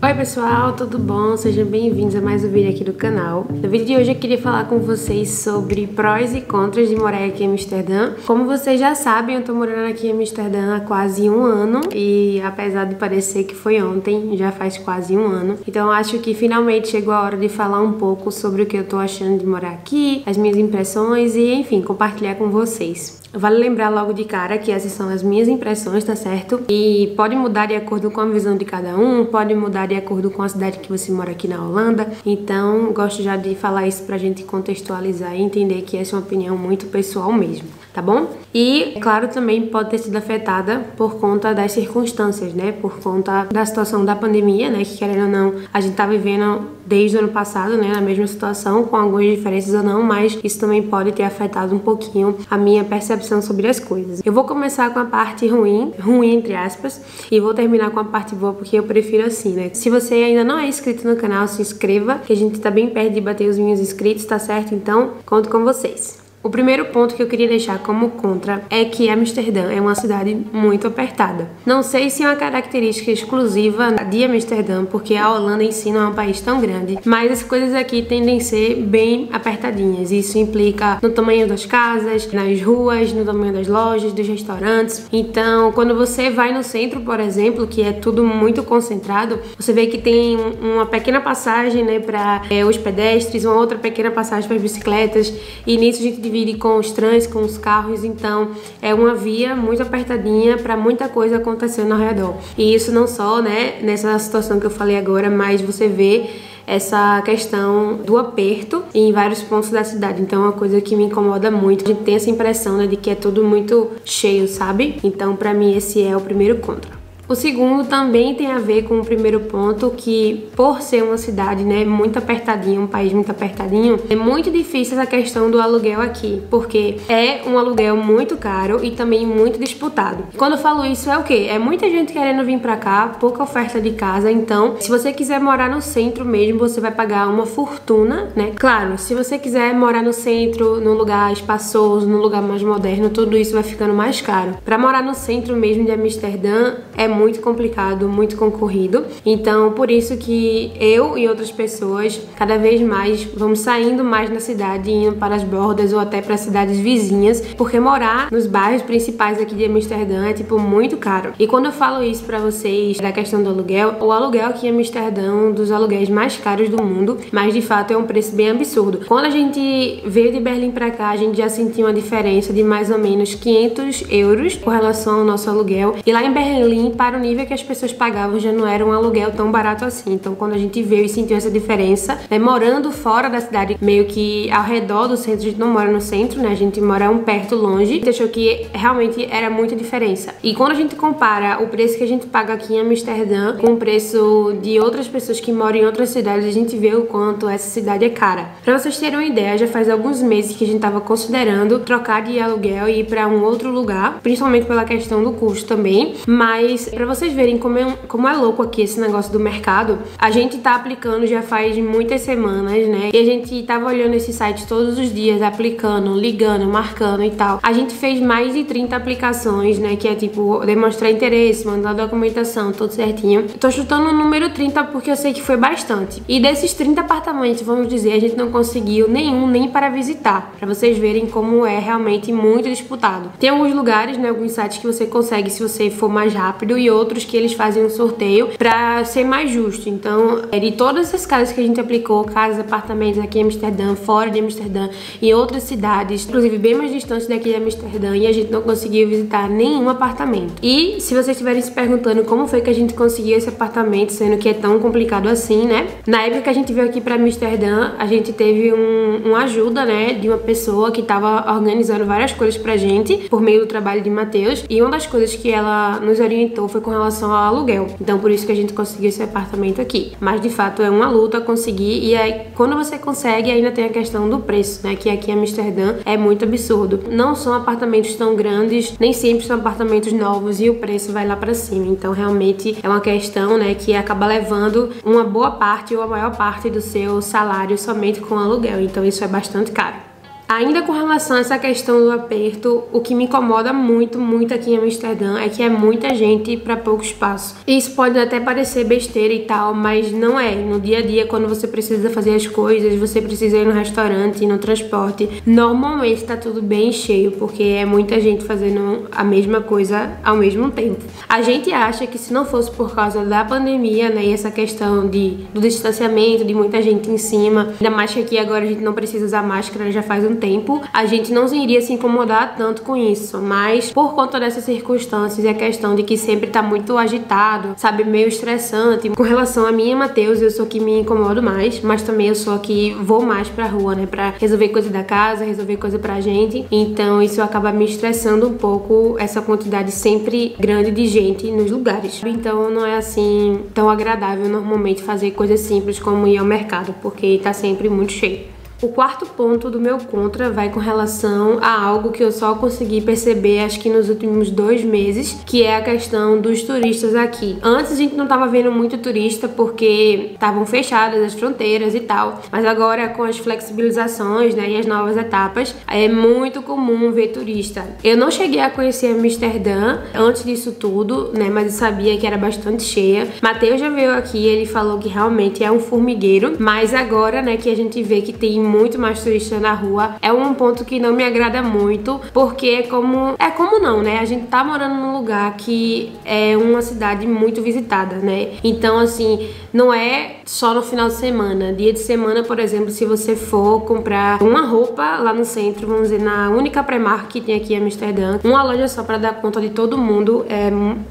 Oi pessoal, tudo bom? Sejam bem-vindos a mais um vídeo aqui do canal. No vídeo de hoje eu queria falar com vocês sobre prós e contras de morar aqui em Amsterdã. Como vocês já sabem, eu tô morando aqui em Amsterdã há quase um ano e apesar de parecer que foi ontem, já faz quase um ano. Então eu acho que finalmente chegou a hora de falar um pouco sobre o que eu tô achando de morar aqui, as minhas impressões e enfim, compartilhar com vocês. Vale lembrar logo de cara que essas são as minhas impressões, tá certo? E pode mudar de acordo com a visão de cada um, pode mudar de acordo com a cidade que você mora aqui na Holanda. Então, gosto já de falar isso pra gente contextualizar e entender que essa é uma opinião muito pessoal mesmo, tá bom? E, claro, também pode ter sido afetada por conta das circunstâncias, né? Por conta da situação da pandemia, né? Que, querendo ou não, a gente tá vivendo desde o ano passado, né? Na mesma situação, com algumas diferenças ou não, mas isso também pode ter afetado um pouquinho a minha percepção sobre as coisas. Eu vou começar com a parte ruim entre aspas, e vou terminar com a parte boa, porque eu prefiro assim, né? Se você ainda não é inscrito no canal, se inscreva, que a gente tá bem perto de bater os 1000 inscritos, tá certo? Então, conto com vocês. O primeiro ponto que eu queria deixar como contra é que Amsterdã é uma cidade muito apertada. Não sei se é uma característica exclusiva de Amsterdã, porque a Holanda em si não é um país tão grande, mas as coisas aqui tendem a ser bem apertadinhas. Isso implica no tamanho das casas, nas ruas, no tamanho das lojas, dos restaurantes. Então, quando você vai no centro, por exemplo, que é tudo muito concentrado, você vê que tem uma pequena passagem, né, para os pedestres, uma outra pequena passagem para as bicicletas, e nisso a gente divide com os trens, com os carros, então é uma via muito apertadinha para muita coisa acontecendo ao redor. E isso não só, né, nessa situação que eu falei agora, mas você vê essa questão do aperto em vários pontos da cidade. Então é uma coisa que me incomoda muito. A gente tem essa impressão, né, de que é tudo muito cheio, sabe? Então pra mim esse é o primeiro contra. O segundo também tem a ver com o primeiro ponto, que por ser uma cidade, né, muito apertadinha, um país muito apertadinho, é muito difícil essa questão do aluguel aqui, porque é um aluguel muito caro e também muito disputado. Quando eu falo isso é o quê? É muita gente querendo vir pra cá, pouca oferta de casa, então se você quiser morar no centro mesmo, você vai pagar uma fortuna, né? Claro, se você quiser morar no centro, num lugar espaçoso, num lugar mais moderno, tudo isso vai ficando mais caro. Pra morar no centro mesmo de Amsterdã é muito complicado, muito concorrido. Então, por isso que eu e outras pessoas cada vez mais vamos saindo mais da cidade, indo para as bordas ou até para cidades vizinhas, porque morar nos bairros principais aqui de Amsterdã é tipo muito caro. E quando eu falo isso pra vocês da questão do aluguel, o aluguel aqui em Amsterdã é um dos aluguéis mais caros do mundo, mas de fato é um preço bem absurdo. Quando a gente veio de Berlim pra cá, a gente já sentiu uma diferença de mais ou menos 500 euros com relação ao nosso aluguel. E lá em Berlim, para o nível que as pessoas pagavam, já não era um aluguel tão barato assim. Então quando a gente veio e sentiu essa diferença, né, morando fora da cidade, meio que ao redor do centro, a gente não mora no centro, né, a gente mora um perto longe, a gente achou que realmente era muita diferença. E quando a gente compara o preço que a gente paga aqui em Amsterdã com o preço de outras pessoas que moram em outras cidades, a gente vê o quanto essa cidade é cara. Pra vocês terem uma ideia, já faz alguns meses que a gente tava considerando trocar de aluguel e ir pra um outro lugar, principalmente pela questão do custo também, mas pra vocês verem como é louco aqui esse negócio do mercado, a gente tá aplicando já faz muitas semanas, né? E a gente tava olhando esse site todos os dias, aplicando, ligando, marcando e tal. A gente fez mais de 30 aplicações, né? Que é tipo, demonstrar interesse, mandar documentação, tudo certinho. Tô chutando o número 30 porque eu sei que foi bastante. E desses 30 apartamentos, vamos dizer, a gente não conseguiu nenhum nem para visitar, pra vocês verem como é realmente muito disputado. Tem alguns lugares, né? Alguns sites que você consegue se você for mais rápido e outros que eles fazem um sorteio pra ser mais justo. Então, de todas as casas que a gente aplicou, casas, apartamentos aqui em Amsterdã, fora de Amsterdã e outras cidades, inclusive bem mais distantes daqui de Amsterdã, e a gente não conseguiu visitar nenhum apartamento. E se vocês estiverem se perguntando como foi que a gente conseguiu esse apartamento, sendo que é tão complicado assim, né? Na época que a gente veio aqui pra Amsterdã, a gente teve uma ajuda, né, de uma pessoa que tava organizando várias coisas pra gente, por meio do trabalho de Matheus, e uma das coisas que ela nos orientou foi com relação ao aluguel. Então por isso que a gente conseguiu esse apartamento aqui. Mas de fato é uma luta conseguir, e aí quando você consegue ainda tem a questão do preço, né, que aqui em Amsterdã é muito absurdo. Não são apartamentos tão grandes, nem sempre são apartamentos novos e o preço vai lá pra cima. Então realmente é uma questão, né, que acaba levando uma boa parte ou a maior parte do seu salário somente com aluguel. Então isso é bastante caro. Ainda com relação a essa questão do aperto, o que me incomoda muito aqui em Amsterdã é que é muita gente para pouco espaço. Isso pode até parecer besteira e tal, mas não é. No dia a dia, quando você precisa fazer as coisas, você precisa ir no restaurante, no transporte, normalmente tá tudo bem cheio, porque é muita gente fazendo a mesma coisa ao mesmo tempo. A gente acha que se não fosse por causa da pandemia, né, e essa questão do distanciamento, de muita gente em cima, ainda mais que aqui agora a gente não precisa usar máscara já faz um tempo, a gente não iria se incomodar tanto com isso, mas por conta dessas circunstâncias e a questão de que sempre tá muito agitado, sabe, meio estressante. Com relação a mim e Matheus, eu sou que me incomodo mais, mas também eu sou a que vou mais pra rua, né, pra resolver coisa da casa, resolver coisa pra gente, então isso acaba me estressando um pouco, essa quantidade sempre grande de gente nos lugares. Então não é assim tão agradável normalmente fazer coisas simples como ir ao mercado, porque tá sempre muito cheio. O quarto ponto do meu contra vai com relação a algo que eu só consegui perceber acho que nos últimos 2 meses, que é a questão dos turistas aqui. Antes a gente não tava vendo muito turista porque estavam fechadas as fronteiras e tal, mas agora com as flexibilizações, né, e as novas etapas, é muito comum ver turista. Eu não cheguei a conhecer Amsterdã antes disso tudo, né, mas eu sabia que era bastante cheia. Matheus já veio aqui, ele falou que realmente é um formigueiro, mas agora, né, que a gente vê que tem muito mais turista na rua, é um ponto que não me agrada muito, porque é como não, né? A gente tá morando num lugar que é uma cidade muito visitada, né? Então, assim, não é só no final de semana. Dia de semana, por exemplo, se você for comprar uma roupa lá no centro, vamos dizer, na única Primark que tem aqui em Amsterdã, uma loja só pra dar conta de todo mundo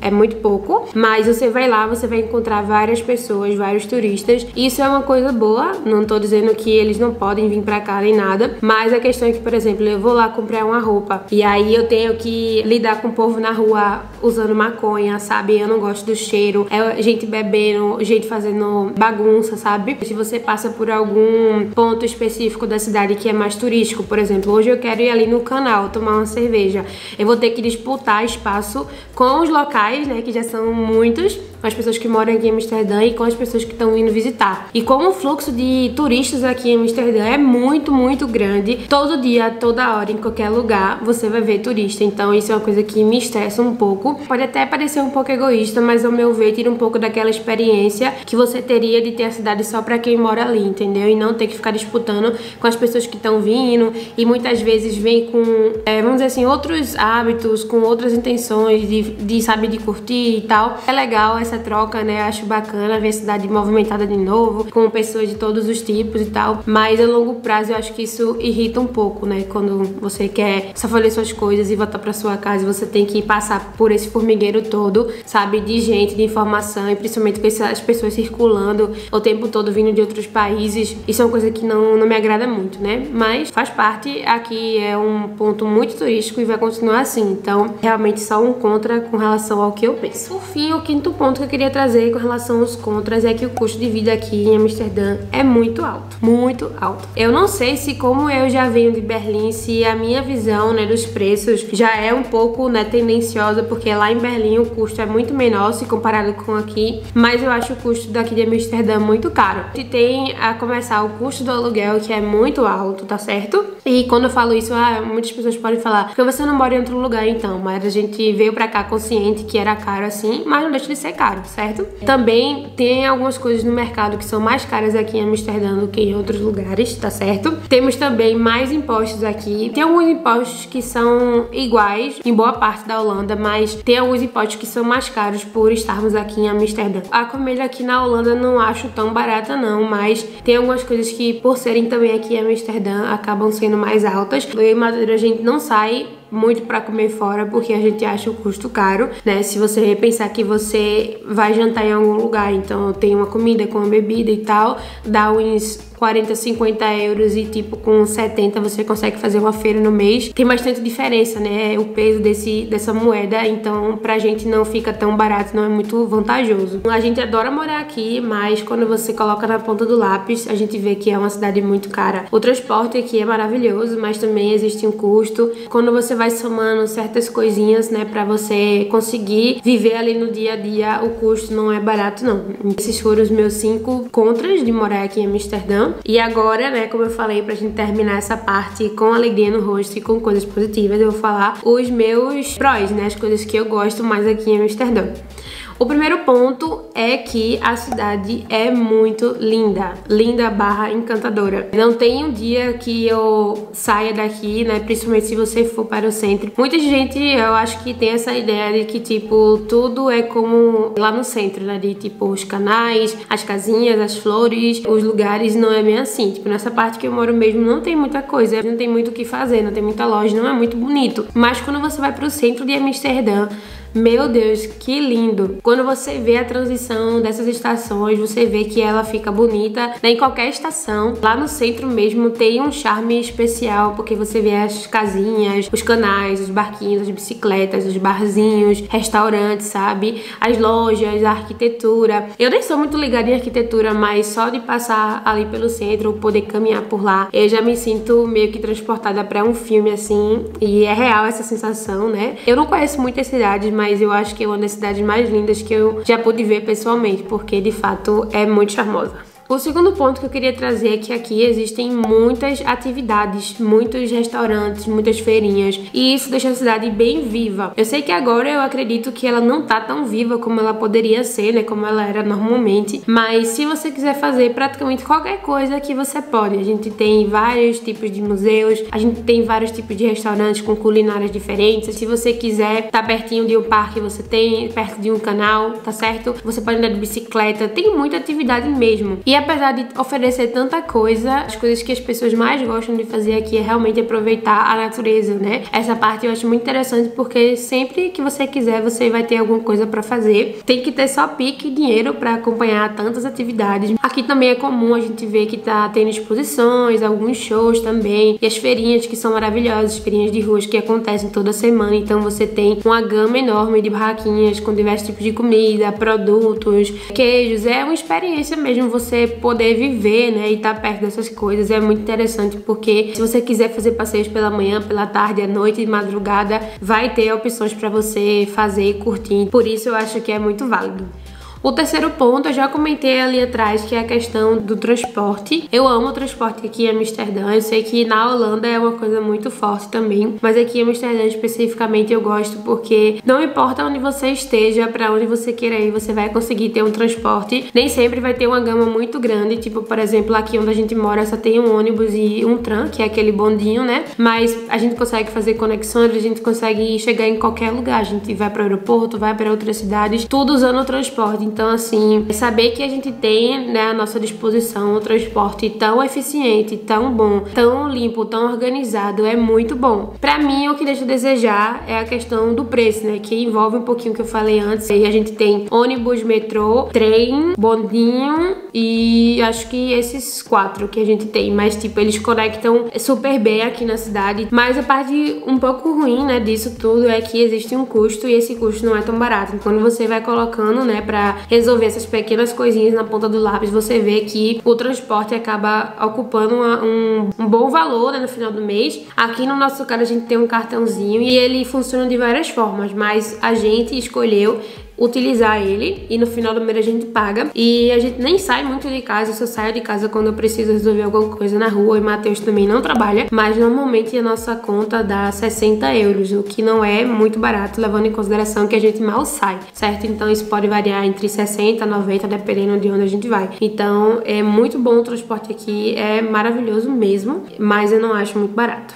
é muito pouco, mas você vai lá, você vai encontrar várias pessoas, vários turistas. Isso é uma coisa boa, não tô dizendo que eles não podem vir pra cá nem nada, mas a questão é que, por exemplo, eu vou lá comprar uma roupa e aí eu tenho que lidar com o povo na rua usando maconha, sabe? Eu não gosto do cheiro, é gente bebendo, gente fazendo bagunça, sabe? Se você passa por algum ponto específico da cidade que é mais turístico, por exemplo, hoje eu quero ir ali no Canal tomar uma cerveja, eu vou ter que disputar espaço com os locais, né, que já são muitos, com as pessoas que moram aqui em Amsterdã e com as pessoas que estão indo visitar. E como o fluxo de turistas aqui em Amsterdã é muito grande, todo dia, toda hora, em qualquer lugar, você vai ver turista. Então isso é uma coisa que me estressa um pouco. Pode até parecer um pouco egoísta, mas ao meu ver, tira um pouco daquela experiência que você teria de ter a cidade só pra quem mora ali, entendeu? E não ter que ficar disputando com as pessoas que estão vindo e muitas vezes vem com, vamos dizer assim, outros hábitos, com outras intenções sabe, de curtir e tal. É legal essa troca, né? Acho bacana ver a cidade movimentada de novo, com pessoas de todos os tipos e tal, mas a longo prazo eu acho que isso irrita um pouco, né? Quando você quer só fazer suas coisas e voltar pra sua casa e você tem que passar por esse formigueiro todo, sabe? De gente, de informação e principalmente com as pessoas circulando o tempo todo vindo de outros países. Isso é uma coisa que não me agrada muito, né? Mas faz parte, aqui é um ponto muito turístico e vai continuar assim, então realmente só um contra com relação ao que eu penso. Por fim, o quinto ponto que eu queria trazer com relação aos contras é que o custo de vida aqui em Amsterdã é muito alto, muito alto. Eu não sei se, como eu já venho de Berlim, se a minha visão, né, dos preços já é um pouco, né, tendenciosa, porque lá em Berlim o custo é muito menor se comparado com aqui, mas eu acho o custo daqui de Amsterdã muito caro. E tem a começar o custo do aluguel, que é muito alto, tá certo? E quando eu falo isso, muitas pessoas podem falar, porque você não mora em outro lugar então, mas a gente veio pra cá consciente que era caro assim, mas não deixa de ser caro, certo? Também tem algumas coisas no mercado que são mais caras aqui em Amsterdã do que em outros lugares, tá certo? Temos também mais impostos aqui. Tem alguns impostos que são iguais em boa parte da Holanda, mas tem alguns impostos que são mais caros por estarmos aqui em Amsterdã. A comida aqui na Holanda não acho tão barata não, mas tem algumas coisas que, por serem também aqui em Amsterdã, acabam sendo mais altas. Eu e Madeira, a gente não sai muito pra comer fora porque a gente acha o custo caro, né? Se você pensar que você vai jantar em algum lugar, então tem uma comida com uma bebida e tal, dá uns 40, 50 euros e tipo com 70 você consegue fazer uma feira no mês. Tem bastante diferença, né? O peso dessa moeda, então pra gente não fica tão barato, não é muito vantajoso. A gente adora morar aqui, mas quando você coloca na ponta do lápis, a gente vê que é uma cidade muito cara. O transporte aqui é maravilhoso, mas também existe um custo. Quando você vai somando certas coisinhas, né, pra você conseguir viver ali no dia a dia, o custo não é barato não. Esses foram os meus 5 contras de morar aqui em Amsterdã. Amsterdã. E agora, né, como eu falei, pra gente terminar essa parte com alegria no rosto e com coisas positivas, eu vou falar os meus prós, né, as coisas que eu gosto mais aqui em Amsterdã. O primeiro ponto é que a cidade é muito linda, linda barra encantadora. Não tem um dia que eu saia daqui, né, principalmente se você for para o centro. Muita gente, eu acho que tem essa ideia de que, tipo, tudo é como lá no centro, né, de, tipo, os canais, as casinhas, as flores, os lugares, não é bem assim. Tipo, nessa parte que eu moro mesmo não tem muita coisa, não tem muito o que fazer, não tem muita loja, não é muito bonito. Mas quando você vai para o centro de Amsterdã, meu Deus, que lindo! Quando você vê a transição dessas estações, você vê que ela fica bonita, né, em qualquer estação. Lá no centro mesmo tem um charme especial, porque você vê as casinhas, os canais, os barquinhos, as bicicletas, os barzinhos, restaurantes, sabe? As lojas, a arquitetura. Eu nem sou muito ligada em arquitetura, mas só de passar ali pelo centro, poder caminhar por lá, eu já me sinto meio que transportada para um filme assim, e é real essa sensação, né? Eu não conheço muitas cidades, mas eu acho que é uma das cidades mais lindas que eu já pude ver pessoalmente, porque de fato é muito charmosa. O segundo ponto que eu queria trazer é que aqui existem muitas atividades, muitos restaurantes, muitas feirinhas, e isso deixa a cidade bem viva. Eu sei que agora eu acredito que ela não tá tão viva como ela poderia ser, né, como ela era normalmente, mas se você quiser fazer praticamente qualquer coisa que você pode. A gente tem vários tipos de museus, a gente tem vários tipos de restaurantes com culinárias diferentes. Se você quiser estar pertinho de um parque, você tem, perto de um canal, tá certo? Você pode andar de bicicleta, tem muita atividade mesmo. E apesar de oferecer tanta coisa, as coisas que as pessoas mais gostam de fazer aqui é realmente aproveitar a natureza, né? Essa parte eu acho muito interessante porque sempre que você quiser, você vai ter alguma coisa pra fazer. Tem que ter só pique e dinheiro pra acompanhar tantas atividades. Aqui também é comum a gente ver que tá tendo exposições, alguns shows também, e as feirinhas que são maravilhosas, feirinhas de ruas que acontecem toda semana. Então você tem uma gama enorme de barraquinhas com diversos tipos de comida, produtos, queijos. É uma experiência mesmo você poder viver, né, e estar perto dessas coisas. É muito interessante porque se você quiser fazer passeios pela manhã, pela tarde, à noite, de madrugada, vai ter opções para você fazer e curtir. Por isso eu acho que é muito válido. O terceiro ponto, eu já comentei ali atrás, que é a questão do transporte. Eu amo o transporte aqui em Amsterdã. Eu sei que na Holanda é uma coisa muito forte também, mas aqui em Amsterdã especificamente eu gosto porque não importa onde você esteja, pra onde você queira ir, você vai conseguir ter um transporte. Nem sempre vai ter uma gama muito grande, tipo, por exemplo, aqui onde a gente mora só tem um ônibus e um tram, que é aquele bondinho, né? Mas a gente consegue fazer conexões, a gente consegue chegar em qualquer lugar. A gente vai para o aeroporto, vai para outras cidades, tudo usando o transporte. Então, assim, saber que a gente tem, né, à nossa disposição um transporte tão eficiente, tão bom, tão limpo, tão organizado, é muito bom. Pra mim, o que deixa a desejar é a questão do preço, né, que envolve um pouquinho o que eu falei antes. E a gente tem ônibus, metrô, trem, bondinho e acho que esses 4 que a gente tem. Mas, tipo, eles conectam super bem aqui na cidade. Mas a parte um pouco ruim, né, disso tudo é que existe um custo e esse custo não é tão barato. Quando você vai colocando, né, pra resolver essas pequenas coisinhas na ponta do lápis, você vê que o transporte acaba ocupando um bom valor, né, no final do mês. Aqui no nosso caso a gente tem um cartãozinho e ele funciona de várias formas, mas a gente escolheu utilizar ele e no final do mês a gente paga. E a gente nem sai muito de casa, eu só saio de casa quando eu preciso resolver alguma coisa na rua, e Matheus também não trabalha, mas normalmente a nossa conta dá 60 euros, o que não é muito barato, levando em consideração que a gente mal sai, certo? Então isso pode variar entre 60 e 90, dependendo de onde a gente vai. Então é muito bom o transporte aqui, é maravilhoso mesmo, mas eu não acho muito barato.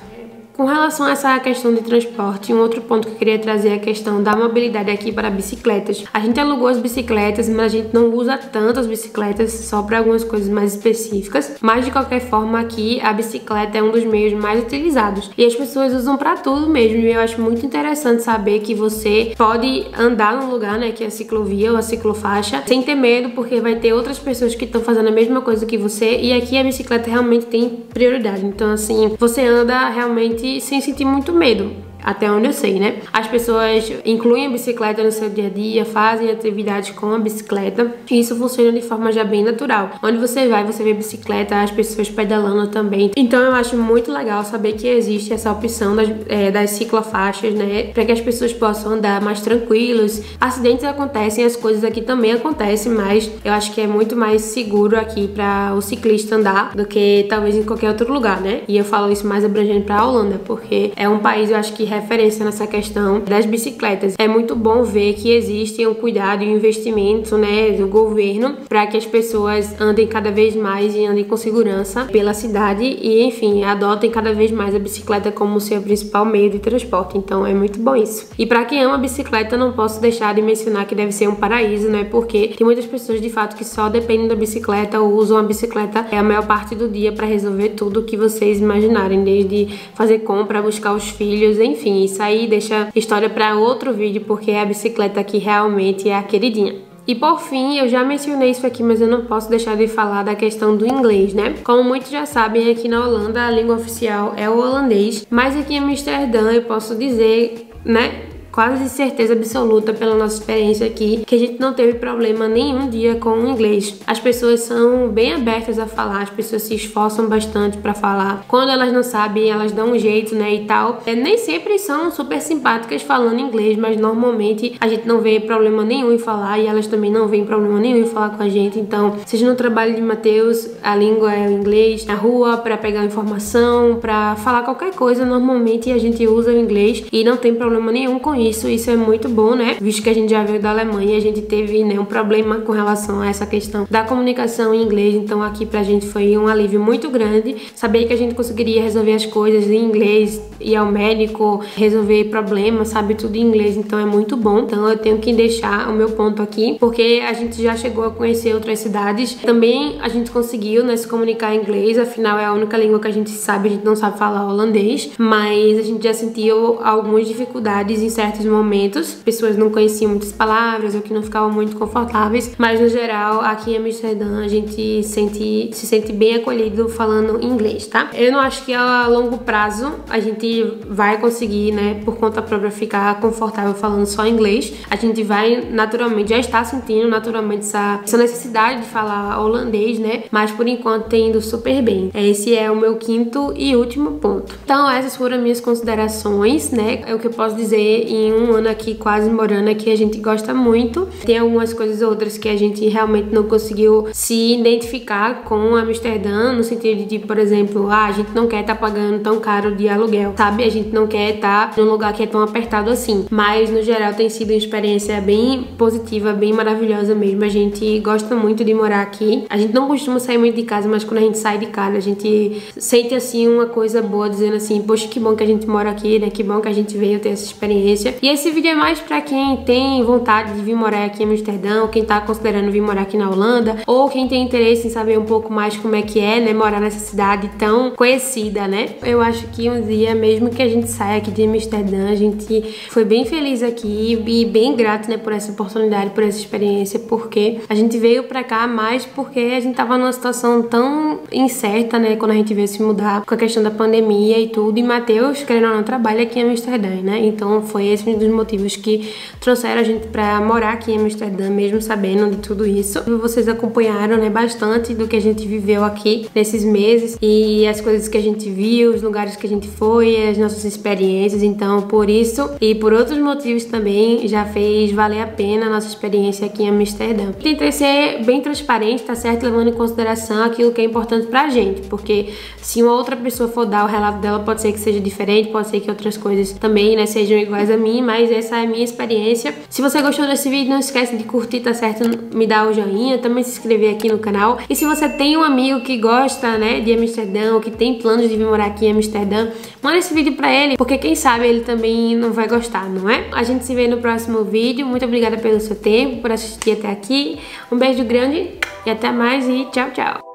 Com relação a essa questão de transporte, um outro ponto que eu queria trazer é a questão da mobilidade aqui para bicicletas. A gente alugou as bicicletas, mas a gente não usa tanto as bicicletas, só para algumas coisas mais específicas. Mas de qualquer forma aqui a bicicleta é um dos meios mais utilizados e as pessoas usam para tudo mesmo. E eu acho muito interessante saber que você pode andar num lugar, né, que é a ciclovia ou a ciclofaixa, sem ter medo, porque vai ter outras pessoas que estão fazendo a mesma coisa que você, e aqui a bicicleta realmente tem prioridade. Então, assim, você anda realmente sem sentir muito medo. até onde eu sei, né? As pessoas incluem a bicicleta no seu dia a dia, fazem atividades com a bicicleta, e isso funciona de forma já bem natural. Onde você vai, você vê bicicleta, as pessoas pedalando também. Então eu acho muito legal saber que existe essa opção das ciclofaixas, né? Para que as pessoas possam andar mais tranquilos. Acidentes acontecem, as coisas aqui também acontecem, mas eu acho que é muito mais seguro aqui para o ciclista andar do que talvez em qualquer outro lugar, né? E eu falo isso mais abrangente para a Holanda, porque é um país, eu acho que referência nessa questão das bicicletas. É muito bom ver que existe um cuidado e um investimento, né, do governo para que as pessoas andem cada vez mais e andem com segurança pela cidade e, enfim, adotem cada vez mais a bicicleta como seu principal meio de transporte. Então é muito bom isso. E para quem ama bicicleta, não posso deixar de mencionar que deve ser um paraíso, né? Porque tem muitas pessoas de fato que só dependem da bicicleta ou usam a bicicleta a maior parte do dia para resolver tudo que vocês imaginarem, desde fazer compra, buscar os filhos, enfim. Isso aí deixa história para outro vídeo, porque a bicicleta aqui realmente é a queridinha. E por fim, eu já mencionei isso aqui, mas eu não posso deixar de falar da questão do inglês, né? Como muitos já sabem, aqui na Holanda a língua oficial é o holandês, mas aqui em Amsterdã eu posso dizer, né, quase de certeza absoluta pela nossa experiência aqui, que a gente não teve problema nenhum dia com o inglês. As pessoas são bem abertas a falar, as pessoas se esforçam bastante para falar. Quando elas não sabem, elas dão um jeito, né, e tal. Nem sempre são super simpáticas falando inglês, mas normalmente a gente não vê problema nenhum em falar e elas também não veem problema nenhum em falar com a gente. Então, seja no trabalho de Matheus, a língua é o inglês, na rua, para pegar informação, para falar qualquer coisa, normalmente a gente usa o inglês e não tem problema nenhum com isso é muito bom, né? Visto que a gente já veio da Alemanha e a gente teve, né, um problema com relação a essa questão da comunicação em inglês, então aqui pra gente foi um alívio muito grande saber que a gente conseguiria resolver as coisas em inglês, ir ao médico, resolver problemas, sabe, tudo em inglês, então é muito bom. Então eu tenho que deixar o meu ponto aqui, porque a gente já chegou a conhecer outras cidades, também a gente conseguiu, né, se comunicar em inglês, afinal é a única língua que a gente sabe, a gente não sabe falar holandês, mas a gente já sentiu algumas dificuldades em certos momentos, pessoas não conheciam muitas palavras ou que não ficavam muito confortáveis, mas no geral aqui em Amsterdã a gente se sente bem acolhido falando inglês, tá? Eu não acho que a longo prazo a gente vai conseguir, né, por conta própria ficar confortável falando só inglês. A gente vai naturalmente, já está sentindo naturalmente essa necessidade de falar holandês, né, mas por enquanto tem indo super bem. Esse é o meu quinto e último ponto. Então essas foram minhas considerações, né, é o que eu posso dizer em um ano aqui quase morando aqui, a gente gosta muito. Tem algumas coisas outras que a gente realmente não conseguiu se identificar com Amsterdã, no sentido de, por exemplo, a gente não quer estar pagando tão caro de aluguel, sabe? A gente não quer estar num lugar que é tão apertado assim. Mas, no geral, tem sido uma experiência bem positiva, bem maravilhosa mesmo. A gente gosta muito de morar aqui. A gente não costuma sair muito de casa, mas quando a gente sai de casa, a gente sente, assim, uma coisa boa, dizendo assim, poxa, que bom que a gente mora aqui, né? Que bom que a gente veio ter essa experiência. E esse vídeo é mais pra quem tem vontade de vir morar aqui em Amsterdã, ou quem tá considerando vir morar aqui na Holanda, ou quem tem interesse em saber um pouco mais como é que é, né, morar nessa cidade tão conhecida, né? Eu acho que um dia, mesmo que a gente saia aqui de Amsterdã, a gente foi bem feliz aqui e bem grato, né, por essa oportunidade, por essa experiência, porque a gente veio pra cá mais porque a gente tava numa situação tão incerta, né, quando a gente veio se mudar com a questão da pandemia e tudo, e Matheus, querendo ou não, trabalha aqui em Amsterdã, né? Então foi esse um dos motivos que trouxeram a gente pra morar aqui em Amsterdã, mesmo sabendo de tudo isso. Vocês acompanharam, né, bastante do que a gente viveu aqui nesses meses e as coisas que a gente viu, os lugares que a gente foi, as nossas experiências. Então, por isso e por outros motivos também, já fez valer a pena a nossa experiência aqui em Amsterdã. Tentei ser bem transparente, tá certo? Levando em consideração aquilo que é importante pra gente, porque se uma outra pessoa for dar o relato dela, pode ser que seja diferente, pode ser que outras coisas também, né, sejam iguais a mim, mas essa é a minha experiência. Se você gostou desse vídeo, não esquece de curtir, tá certo? Me dá o joinha, também se inscrever aqui no canal. E se você tem um amigo que gosta, né, de Amsterdã, ou que tem planos de vir morar aqui em Amsterdã, manda esse vídeo pra ele, porque quem sabe ele também não vai gostar, não é? A gente se vê no próximo vídeo. Muito obrigada pelo seu tempo, por assistir até aqui. Um beijo grande e até mais e tchau, tchau!